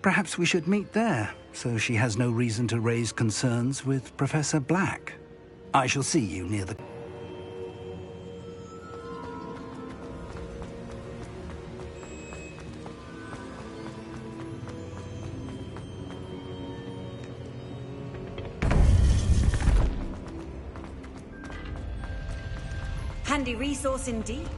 Perhaps we should meet there, so she has no reason to raise concerns with Professor Black. I shall see you near the... Handy resource indeed.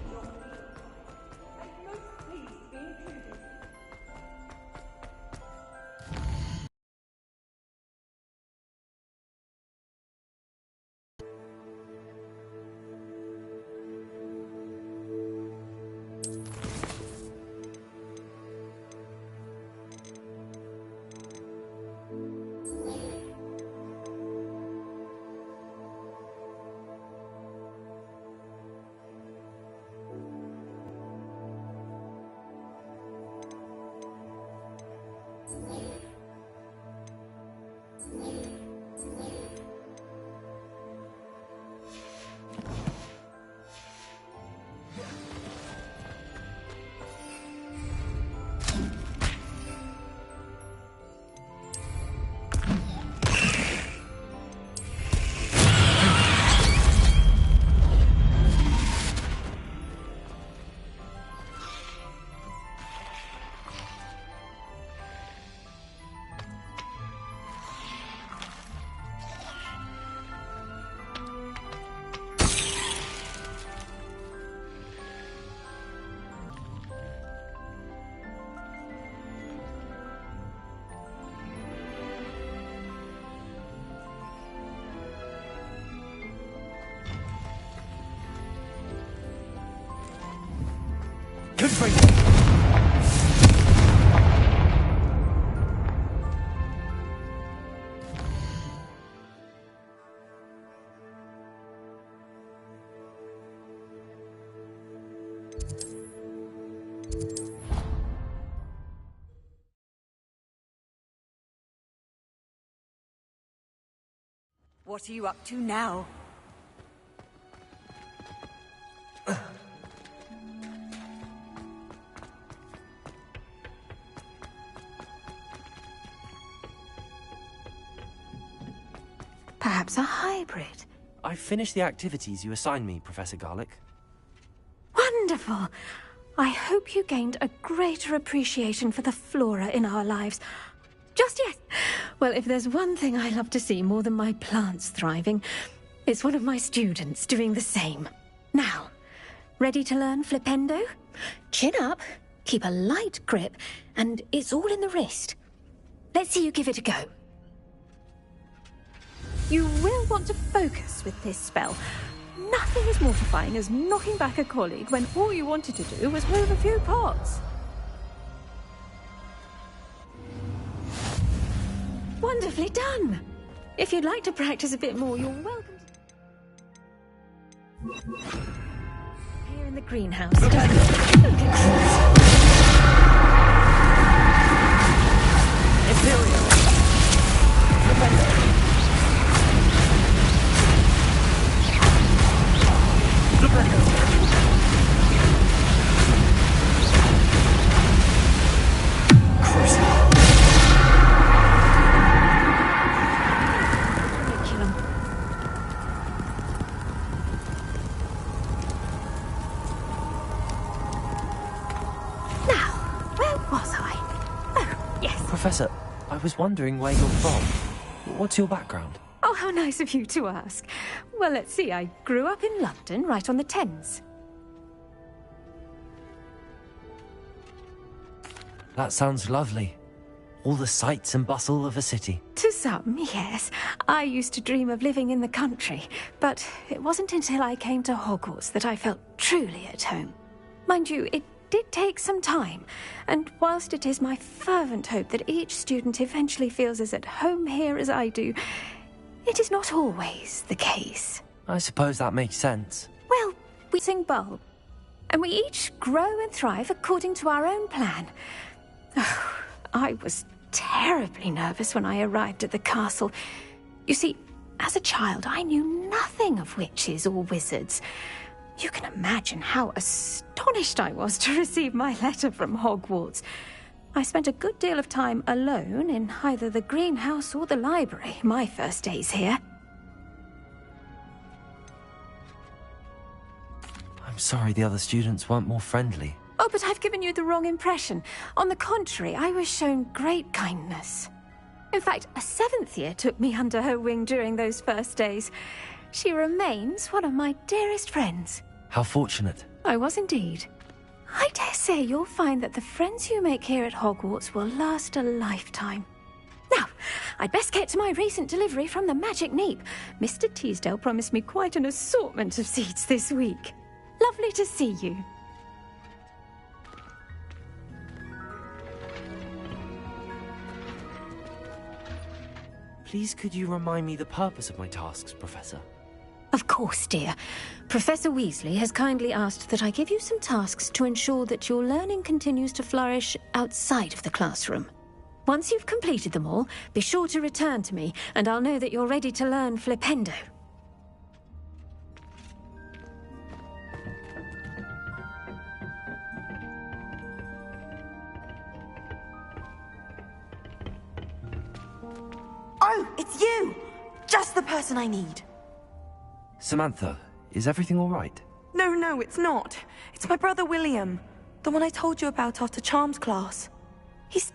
What are you up to now? Perhaps a hybrid. I finished the activities you assigned me, Professor Garlick. Wonderful! I hope you gained a greater appreciation for the flora in our lives. Just yet. Well, if there's one thing I love to see more than my plants thriving, it's one of my students doing the same. Now, ready to learn Flipendo? Chin up, keep a light grip, and it's all in the wrist. Let's see you give it a go. You will want to focus with this spell. Nothing as mortifying as knocking back a colleague when all you wanted to do was move a few pots. Wonderfully done! If you'd like to practice a bit more, you're welcome to... Here in the greenhouse. Imperial! Flipendo! Professor, I was wondering where you're from. What's your background? Oh, how nice of you to ask. Well, let's see. I grew up in London, right on the Thames. That sounds lovely. All the sights and bustle of a city. To some, yes. I used to dream of living in the country, but it wasn't until I came to Hogwarts that I felt truly at home. Mind you, it did take some time, and whilst it is my fervent hope that each student eventually feels as at home here as I do, it is not always the case. I suppose that makes sense. Well, we sing bulb, and we each grow and thrive according to our own plan. Oh, I was terribly nervous when I arrived at the castle. You see, as a child, I knew nothing of witches or wizards. You can imagine how astonished I was to receive my letter from Hogwarts. I spent a good deal of time alone in either the greenhouse or the library my first days here. I'm sorry the other students weren't more friendly. Oh, but I've given you the wrong impression. On the contrary, I was shown great kindness. In fact, a 7th year took me under her wing during those first days. She remains one of my dearest friends. How fortunate. I was indeed. I dare say you'll find that the friends you make here at Hogwarts will last a lifetime. Now, I'd best get to my recent delivery from the Magic Neep. Mr. Teasdale promised me quite an assortment of seeds this week. Lovely to see you. Please could you remind me the purpose of my tasks, Professor? Of course, dear. Professor Weasley has kindly asked that I give you some tasks to ensure that your learning continues to flourish outside of the classroom. Once you've completed them all, be sure to return to me, and I'll know that you're ready to learn Flipendo. Oh, it's you! Just the person I need. Samantha, is everything all right? No, it's not. It's my brother William. The one I told you about after Charms class. He's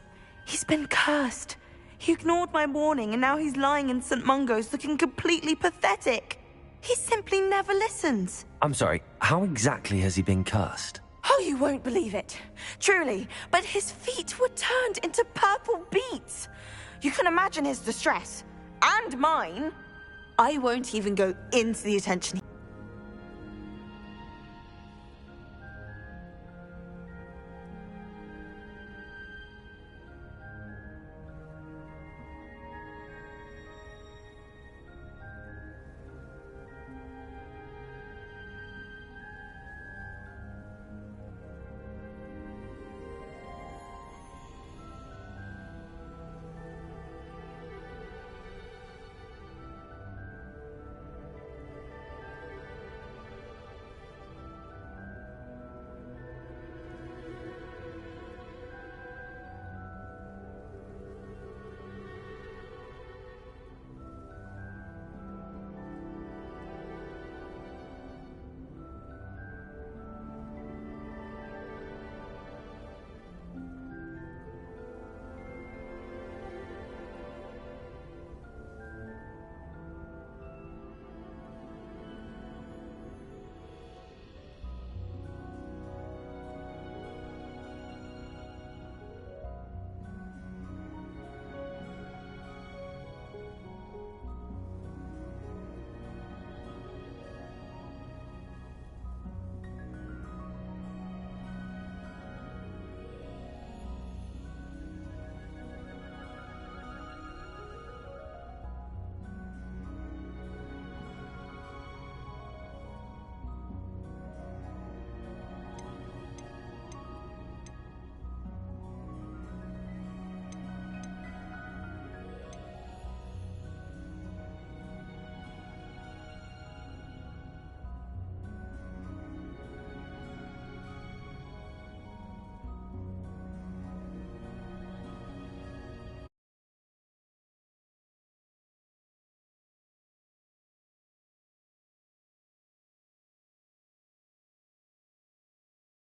been cursed. He ignored my warning and now he's lying in St. Mungo's looking completely pathetic. He simply never listens. I'm sorry, how exactly has he been cursed? Oh, you won't believe it. Truly, but his feet were turned into purple beets. You can imagine his distress. And mine. I won't even go into the attention